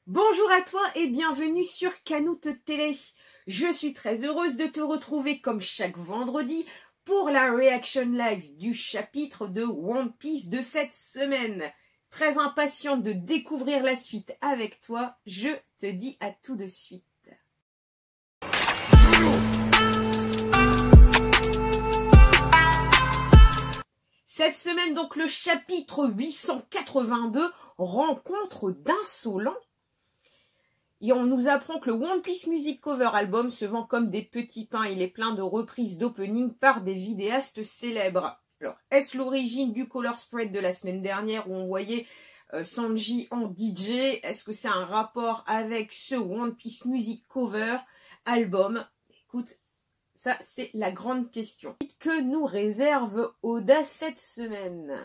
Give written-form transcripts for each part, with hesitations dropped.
Bonjour à toi et bienvenue sur Canoute Télé. Je suis très heureuse de te retrouver comme chaque vendredi pour la reaction live du chapitre de One Piece de cette semaine. Très impatiente de découvrir la suite avec toi, je te dis à tout de suite. Cette semaine donc le chapitre 882, rencontre d'insolents. Et on nous apprend que le One Piece Music Cover Album se vend comme des petits pains. Il est plein de reprises d'opening par des vidéastes célèbres. Alors, est-ce l'origine du color spread de la semaine dernière où on voyait Sanji en DJ? Est-ce que c'est un rapport avec ce One Piece Music Cover Album? Écoute, ça c'est la grande question. Que nous réserve Oda cette semaine?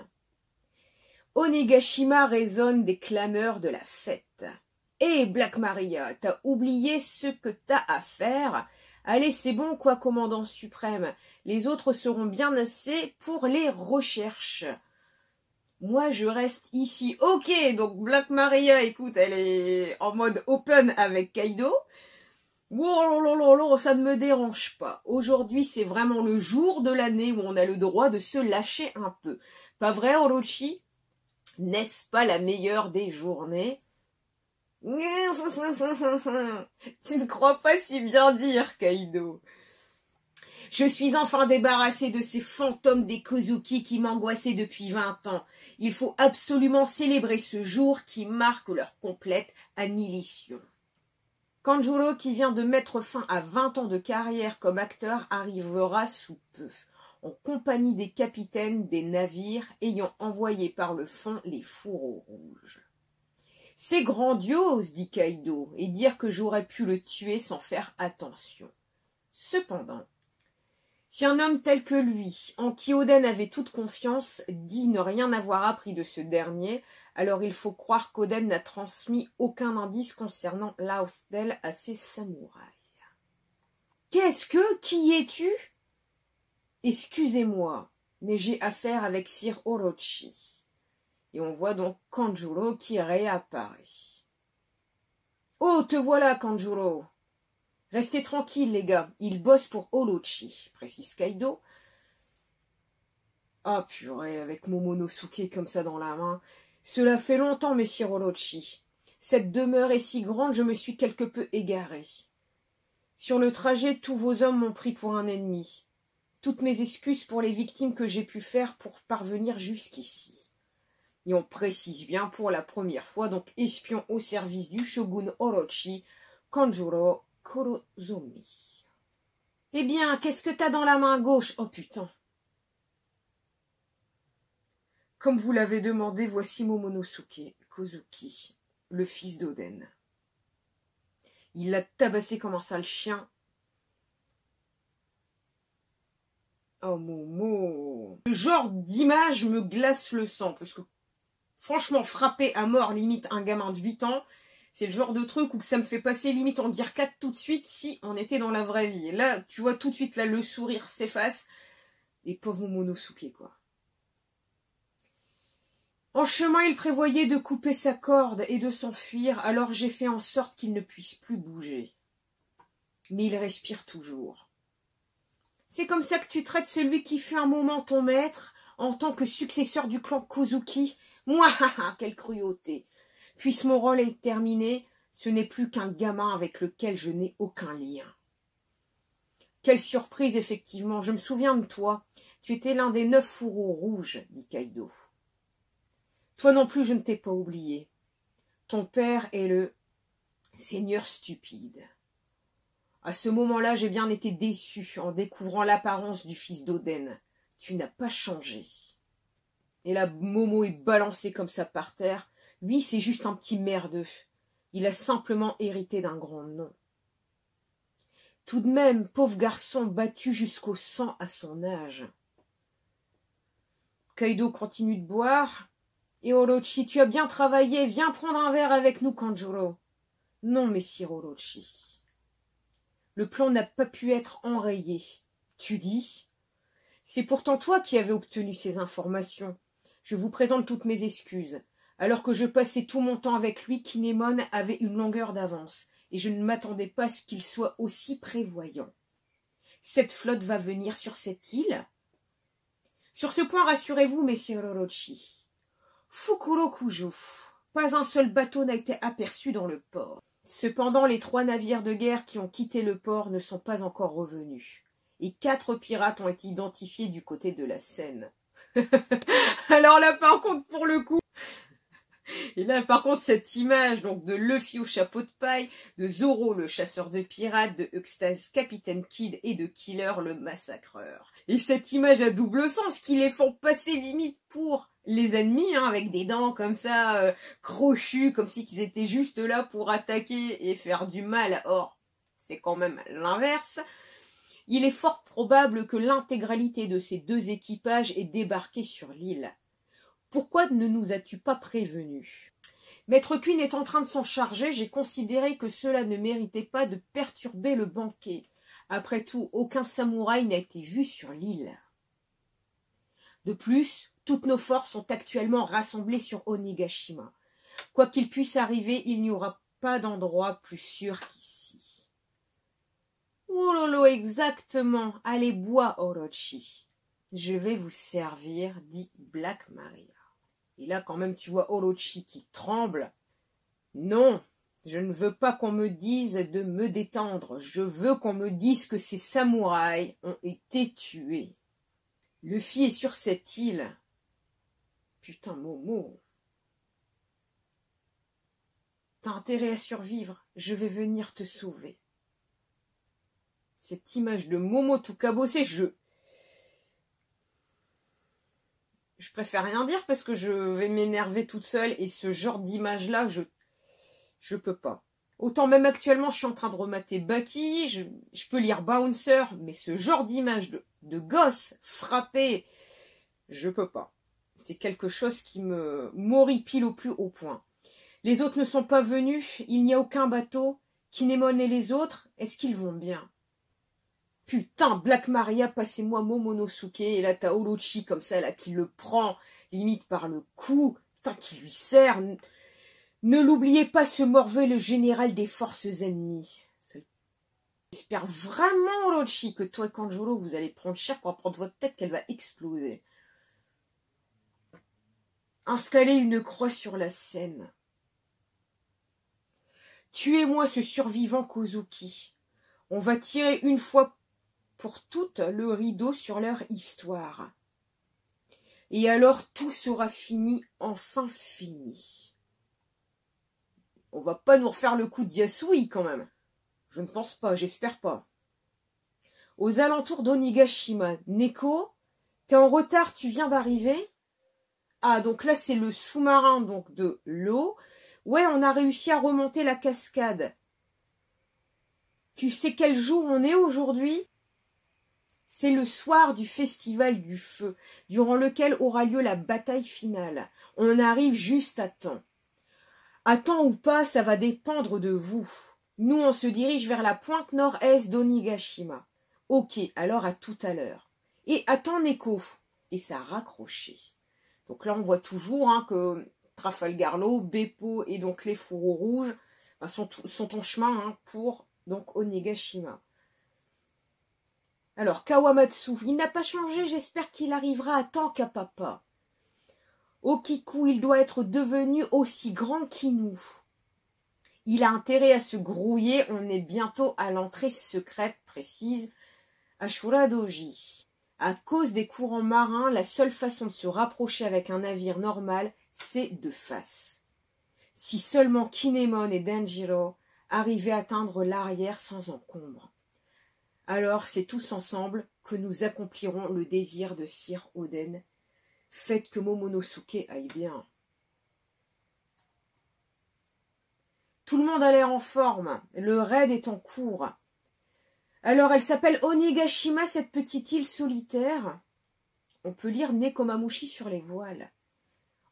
Onigashima résonne des clameurs de la fête. Eh, Black Maria, t'as oublié ce que t'as à faire? Allez, c'est bon quoi, commandant suprême. Les autres seront bien assez pour les recherches. Moi, je reste ici. Ok, donc Black Maria, écoute, elle est en mode open avec Kaido. Wow, ça ne me dérange pas. Aujourd'hui, c'est vraiment le jour de l'année où on a le droit de se lâcher un peu. Pas vrai, Orochi? N'est-ce pas la meilleure des journées? Tu ne crois pas si bien dire, Kaido. Je suis enfin débarrassée de ces fantômes des Kozuki qui m'angoissaient depuis 20 ans. Il faut absolument célébrer ce jour qui marque leur complète annihilation. Kanjuro, qui vient de mettre fin à 20 ans de carrière comme acteur, arrivera sous peu, en compagnie des capitaines des navires ayant envoyé par le fond les fourreaux rouges. C'est grandiose, dit Kaido, et dire que j'aurais pu le tuer sans faire attention. Cependant, si un homme tel que lui, en qui Oden avait toute confiance, dit ne rien avoir appris de ce dernier, alors il faut croire qu'Oden n'a transmis aucun indice concernant Laothel à ses samouraïs. Qu'est-ce que? Qui es-tu? Excusez-moi, mais j'ai affaire avec Sir Orochi. Et on voit donc Kanjuro qui réapparaît. « Oh, te voilà, Kanjuro. Restez tranquille, les gars. Il bosse pour Orochi, précise Kaido. Ah, purée, avec Momonosuke comme ça dans la main. Cela fait longtemps, messire Orochi. Cette demeure est si grande, je me suis quelque peu égaré. Sur le trajet, tous vos hommes m'ont pris pour un ennemi. Toutes mes excuses pour les victimes que j'ai pu faire pour parvenir jusqu'ici. Et on précise bien pour la première fois, donc espion au service du shogun Orochi, Kanjuro Korozomi. Eh bien, qu'est-ce que t'as dans la main gauche? Oh putain. Comme vous l'avez demandé, voici Momonosuke Kozuki, le fils d'Oden. Il l'a tabassé comme un sale chien. Oh Momo. Ce genre d'image me glace le sang, parce que franchement, frapper à mort limite un gamin de 8 ans, c'est le genre de truc où ça me fait passer limite en dire 4 tout de suite si on était dans la vraie vie. Et là, tu vois tout de suite, là, le sourire s'efface. Et pauvre Momonosuke, quoi. En chemin, il prévoyait de couper sa corde et de s'enfuir, alors j'ai fait en sorte qu'il ne puisse plus bouger. Mais il respire toujours. C'est comme ça que tu traites celui qui fut un moment ton maître, en tant que successeur du clan Kozuki? Moi, quelle cruauté! Puisse mon rôle est terminé, ce n'est plus qu'un gamin avec lequel je n'ai aucun lien. Quelle surprise, effectivement, je me souviens de toi. Tu étais l'un des 9 fourreaux rouges, dit Kaido. Toi non plus, je ne t'ai pas oublié. Ton père est le seigneur stupide. À ce moment-là, j'ai bien été déçu en découvrant l'apparence du fils d'Oden. Tu n'as pas changé. Et là, Momo est balancé comme ça par terre. Lui, c'est juste un petit merdeux. Il a simplement hérité d'un grand nom. Tout de même, pauvre garçon battu jusqu'au sang à son âge. Kaido continue de boire. Et Orochi, tu as bien travaillé. Viens prendre un verre avec nous, Kanjuro. Non, messire Orochi. Le plan n'a pas pu être enrayé. Tu dis? C'est pourtant toi qui avais obtenu ces informations. Je vous présente toutes mes excuses. Alors que je passais tout mon temps avec lui, Kinémon avait une longueur d'avance, et je ne m'attendais pas à ce qu'il soit aussi prévoyant. Cette flotte va venir sur cette île? Sur ce point, rassurez-vous, messieurs Orochi. Fukurokujo, pas un seul bateau n'a été aperçu dans le port. Cependant, les 3 navires de guerre qui ont quitté le port ne sont pas encore revenus. Et 4 pirates ont été identifiés du côté de la Seine. Alors là, par contre, pour le coup... Et là, par contre, cette image donc de Luffy au chapeau de paille, de Zoro le chasseur de pirates, de Eustace Capitaine Kidd et de Killer le massacreur. Et cette image à double sens qui les font passer limite pour les ennemis, hein, avec des dents comme ça, crochues, comme si qu'ils étaient juste là pour attaquer et faire du mal. Or, c'est quand même l'inverse. Il est fort probable que l'intégralité de ces 2 équipages ait débarqué sur l'île. Pourquoi ne nous as-tu pas prévenus? Maître Queen est en train de s'en charger, j'ai considéré que cela ne méritait pas de perturber le banquet. Après tout, aucun samouraï n'a été vu sur l'île. De plus, toutes nos forces sont actuellement rassemblées sur Onigashima. Quoi qu'il puisse arriver, il n'y aura pas d'endroit plus sûr qu'ici. Oh lolo, exactement. Allez, bois, Orochi. Je vais vous servir, dit Black Maria. Et là, quand même, tu vois Orochi qui tremble. Non, je ne veux pas qu'on me dise de me détendre. Je veux qu'on me dise que ces samouraïs ont été tués. Luffy est sur cette île. Putain, Momo. T'as intérêt à survivre. Je vais venir te sauver. Cette image de Momo tout cabossé, je préfère rien dire parce que je vais m'énerver toute seule et ce genre d'image-là, je peux pas. Autant même actuellement, je suis en train de remater Bucky, je peux lire Bouncer, mais ce genre d'image de gosse frappé, je peux pas. C'est quelque chose qui me m'horripile au plus haut point. Les autres ne sont pas venus, il n'y a aucun bateau. Kinemon et les autres, est-ce qu'ils vont bien? Putain, Black Maria, passez-moi Momonosuke, et là t'as Orochi comme ça, là, qui le prend, limite par le cou, putain, qui lui sert. Ne l'oubliez pas, ce morveux est le général des forces ennemies. J'espère vraiment, Orochi, que toi et Kanjuro, vous allez prendre cher pour prendre votre tête, qu'elle va exploser. Installez une croix sur la Seine. Tuez-moi ce survivant Kozuki. On va tirer une fois pour toutes le rideau sur leur histoire. Et alors tout sera fini, enfin fini. On va pas nous refaire le coup de Yasui quand même. Je ne pense pas, j'espère pas. Aux alentours d'Onigashima, Neko, t'es en retard, tu viens d'arriver? Ah, donc là c'est le sous-marin donc de l'eau. Ouais, on a réussi à remonter la cascade. Tu sais quel jour on est aujourd'hui? C'est le soir du festival du feu, durant lequel aura lieu la bataille finale. On arrive juste à temps. À temps ou pas, ça va dépendre de vous. Nous, on se dirige vers la pointe nord-est d'Onigashima. Ok, alors à tout à l'heure. Et attends, Neko. Et ça a raccroché. Donc là, on voit toujours que Trafalgar Law, Beppo et donc les fourreaux rouges sont en chemin pour donc Onigashima. Alors, Kawamatsu, il n'a pas changé, j'espère qu'il arrivera à temps qu'à papa. Okiku, il doit être devenu aussi grand qu'Inu. Il a intérêt à se grouiller, on est bientôt à l'entrée secrète précise à Shuradoji. À cause des courants marins, la seule façon de se rapprocher avec un navire normal, c'est de face. Si seulement Kinemon et Denjiro arrivaient à atteindre l'arrière sans encombre. Alors c'est tous ensemble que nous accomplirons le désir de Sir Oden. Faites que Momonosuke aille bien. Tout le monde a l'air en forme. Le raid est en cours. Alors elle s'appelle Onigashima, cette petite île solitaire. On peut lire Nekomamushi sur les voiles.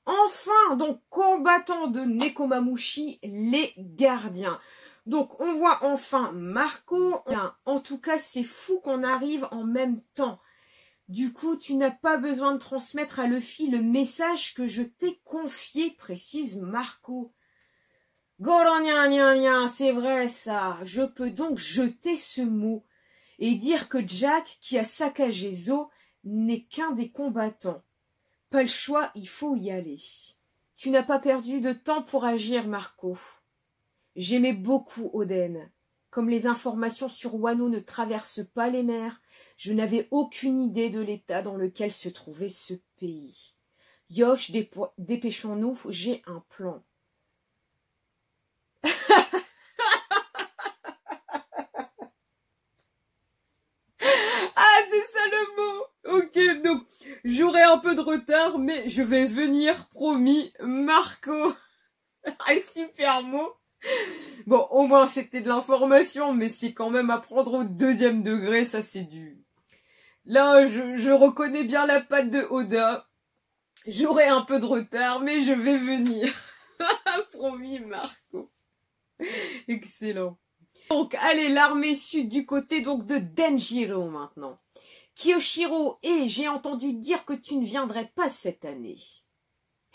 Enfin, donc combattants de Nekomamushi, les gardiens. Donc on voit enfin Marco. En tout cas, c'est fou qu'on arrive en même temps. Du coup, tu n'as pas besoin de transmettre à Luffy le message que je t'ai confié, précise Marco. Golognan, c'est vrai ça. Je peux donc jeter ce mot et dire que Jack, qui a saccagé Zo, n'est qu'un des combattants. Pas le choix, il faut y aller. Tu n'as pas perdu de temps pour agir, Marco. J'aimais beaucoup Oden. Comme les informations sur Wano ne traversent pas les mers, je n'avais aucune idée de l'état dans lequel se trouvait ce pays. Yosh, dépêchons-nous, j'ai un plan. Ah, c'est ça le mot. Ok, donc j'aurai un peu de retard, mais je vais venir, promis, Marco. Un super mot. Bon, au moins c'était de l'information, mais c'est quand même à prendre au 2e degré, ça c'est du... Là, je reconnais bien la patte de Oda. J'aurai un peu de retard, mais je vais venir. Promis, Marco. Excellent. Donc, allez, l'armée sud du côté donc de Denjiro maintenant. Kiyoshiro, j'ai entendu dire que tu ne viendrais pas cette année.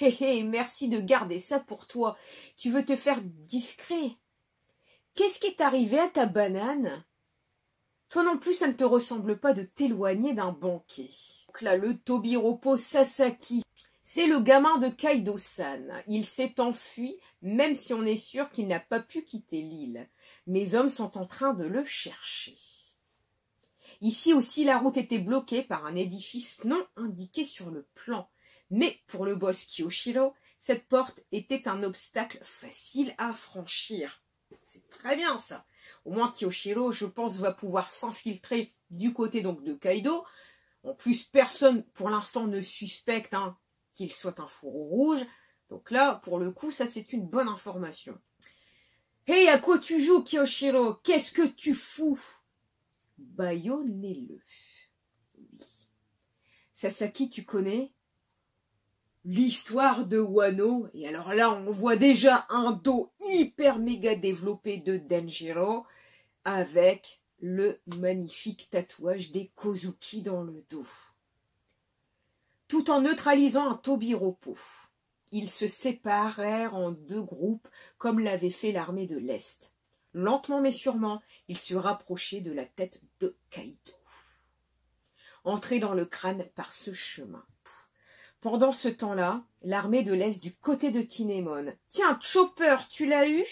Hé hé, merci de garder ça pour toi. Tu veux te faire discret. Qu'est-ce qui est arrivé à ta banane? Toi non plus, ça ne te ressemble pas de t'éloigner d'un banquet. Donc là, le Tobiropo Sasaki, c'est le gamin de Kaido-san. Il s'est enfui, même si on est sûr qu'il n'a pas pu quitter l'île. Mes hommes sont en train de le chercher. Ici aussi, la route était bloquée par un édifice non indiqué sur le plan. Mais pour le boss Kiyoshiro, cette porte était un obstacle facile à franchir. C'est très bien ça. Au moins Kiyoshiro, je pense, va pouvoir s'infiltrer du côté donc de Kaido. En plus, personne pour l'instant ne suspecte qu'il soit un fourreau rouge. Donc là, pour le coup, ça c'est une bonne information. Hey, à quoi tu joues, Kiyoshiro? Qu'est-ce que tu fous? Bâillonnez-le. Oui. Sasaki, tu connais l'histoire de Wano? Et alors là, on voit déjà un dos hyper méga développé de Denjiro avec le magnifique tatouage des Kozuki dans le dos. Tout en neutralisant un Tobiropo, ils se séparèrent en 2 groupes comme l'avait fait l'armée de l'Est. Lentement mais sûrement, ils se rapprochaient de la tête de Kaido. Entrés dans le crâne par ce chemin. Pendant ce temps-là, l'armée de l'Est du côté de Kinemon. Tiens, Chopper, tu l'as eu?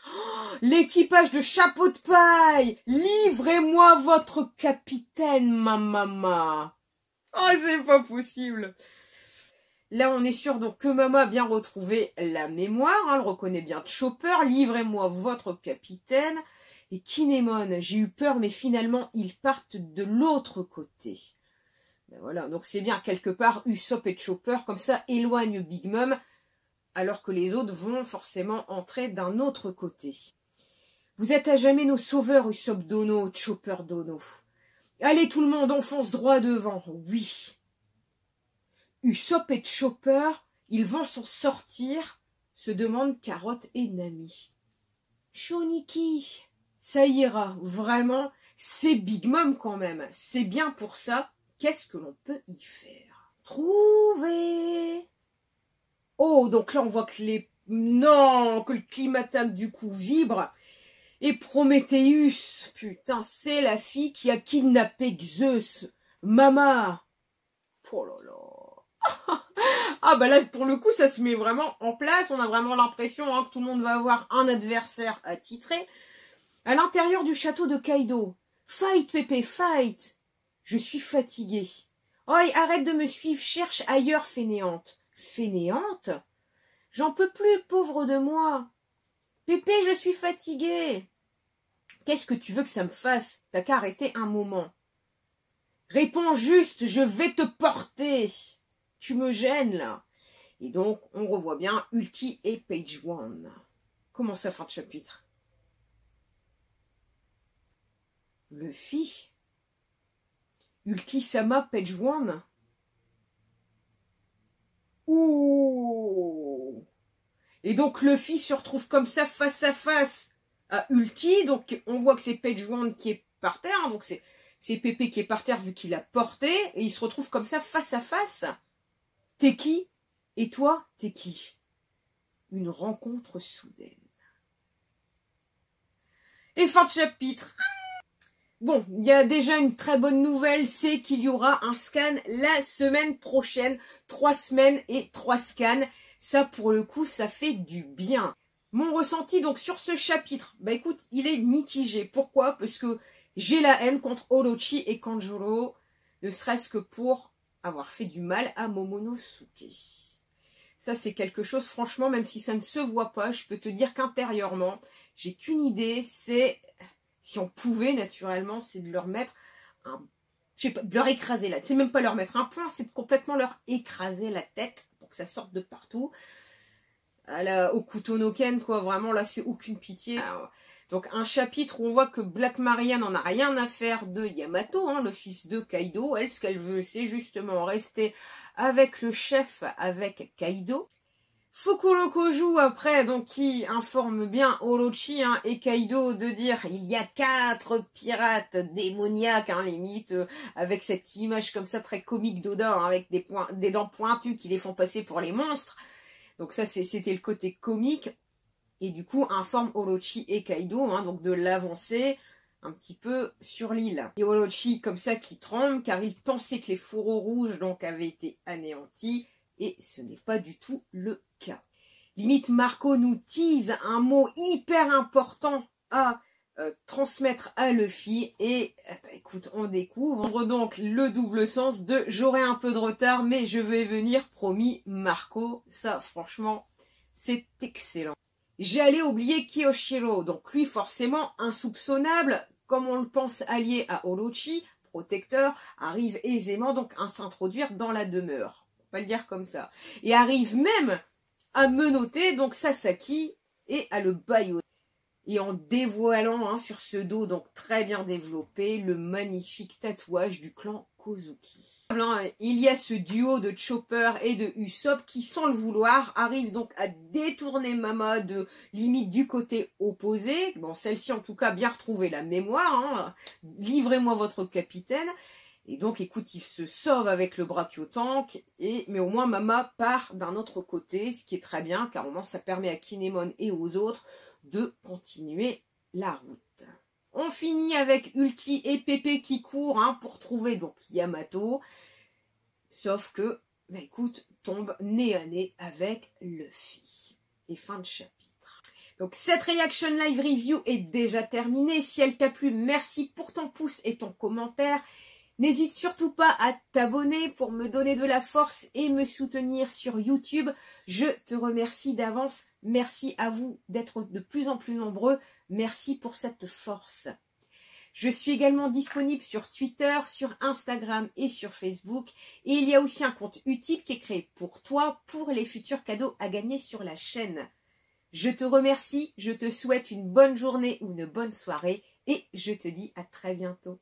Oh, l'équipage de Chapeau de Paille! Livrez-moi votre capitaine, ma maman! Oh, c'est pas possible! Là, on est sûr donc que Mama a bien retrouvé la mémoire. Elle reconnaît bien Chopper. Livrez-moi votre capitaine. Et Kinemon, j'ai eu peur, mais finalement, ils partent de l'autre côté. Ben voilà, donc c'est bien, quelque part, Usopp et Chopper, comme ça, éloignent Big Mom, alors que les autres vont forcément entrer d'un autre côté. Vous êtes à jamais nos sauveurs, Usopp Dono, Chopper Dono. Allez tout le monde, on fonce droit devant, oui. Usopp et Chopper, ils vont s'en sortir, se demandent Carotte et Nami. Shoniki, ça ira, vraiment, c'est Big Mom quand même, c'est bien pour ça. Qu'est-ce que l'on peut y faire? Trouver. Oh, donc là, on voit que que le climataque, du coup, vibre. Et Prométhéeus, putain, c'est la fille qui a kidnappé Zeus. Mama. Oh là là. Ah bah là, pour le coup, ça se met vraiment en place. On a vraiment l'impression que tout le monde va avoir un adversaire attitré. À l'intérieur du château de Kaido. Fight, Pépé, fight. Je suis fatiguée. Oh, arrête de me suivre, cherche ailleurs, fainéante. Fainéante? J'en peux plus, pauvre de moi. Pépé, je suis fatiguée. Qu'est-ce que tu veux que ça me fasse? T'as qu'à arrêter un moment. Réponds juste, je vais te porter. Tu me gênes, là. Et donc, on revoit bien Ulti et Page One. Comment ça, fin de chapitre? Luffy? Ulti-sama, Page One? Ouh! Et donc Luffy se retrouve comme ça face à face à Ulti. Donc on voit que c'est Page One qui est par terre. Donc C'est Pépé qui est par terre vu qu'il a porté, et il se retrouve comme ça face à face. T'es qui? Et toi, t'es qui? Une rencontre soudaine. Et fin de chapitre. Bon, il y a déjà une très bonne nouvelle, c'est qu'il y aura un scan la semaine prochaine. 3 semaines et 3 scans. Ça, pour le coup, ça fait du bien. Mon ressenti donc sur ce chapitre, bah écoute, il est mitigé. Pourquoi? Parce que j'ai la haine contre Orochi et Kanjuro, ne serait-ce que pour avoir fait du mal à Momonosuke. Ça, c'est quelque chose, franchement, même si ça ne se voit pas, je peux te dire qu'intérieurement, j'ai qu'une idée, c'est... Si on pouvait, naturellement, c'est de leur mettre un... Je sais pas, de leur écraser la tête. C'est même pas leur mettre un point, c'est de complètement leur écraser la tête pour que ça sorte de partout. Au couteau no ken, quoi. Vraiment, là, c'est aucune pitié. Alors, donc, un chapitre où on voit que Black Maria n'en a rien à faire de Yamato, hein, le fils de Kaido. Elle, ce qu'elle veut, c'est justement rester avec le chef, avec Kaido. Fukurokoju après, donc qui informe bien Orochi et Kaido de dire il y a 4 pirates démoniaques, limite, avec cette image comme ça très comique d'Oda, avec des dents pointues qui les font passer pour les monstres. Donc ça c'était le côté comique, et du coup informe Orochi et Kaido donc de l'avancée un petit peu sur l'île. Et Orochi comme ça qui tremble car il pensait que les fourreaux rouges donc avaient été anéantis. Et ce n'est pas du tout le cas. Limite, Marco nous tease un mot hyper important à transmettre à Luffy. Et écoute, on découvre donc le double sens de « j'aurai un peu de retard, mais je vais venir, promis Marco ». Ça, franchement, c'est excellent. J'allais oublier Kiyoshiro. Donc lui, forcément, insoupçonnable, comme on le pense allié à Orochi, protecteur, arrive aisément donc à s'introduire dans la demeure. On va le dire comme ça. Et arrive même à menotter donc Sasaki et à le bâillonner. Et en dévoilant sur ce dos donc très bien développé le magnifique tatouage du clan Kozuki. Il y a ce duo de Chopper et de Usopp qui, sans le vouloir, arrive donc à détourner Mama de limite du côté opposé. Bon, celle-ci en tout cas bien retrouvé la mémoire. Livrez-moi votre capitaine. Et donc, écoute, il se sauve avec le Brachiotank, mais au moins Mama part d'un autre côté, ce qui est très bien, car au moins ça permet à Kinemon et aux autres de continuer la route. On finit avec Ulti et Pépé qui courent pour trouver donc Yamato, sauf que, écoute, tombe nez à nez avec Luffy. Et fin de chapitre. Donc cette Reaction Live Review est déjà terminée. Si elle t'a plu, merci pour ton pouce et ton commentaire. N'hésite surtout pas à t'abonner pour me donner de la force et me soutenir sur YouTube. Je te remercie d'avance. Merci à vous d'être de plus en plus nombreux. Merci pour cette force. Je suis également disponible sur Twitter, sur Instagram et sur Facebook. Et il y a aussi un compte Utip qui est créé pour toi, pour les futurs cadeaux à gagner sur la chaîne. Je te remercie, je te souhaite une bonne journée ou une bonne soirée et je te dis à très bientôt.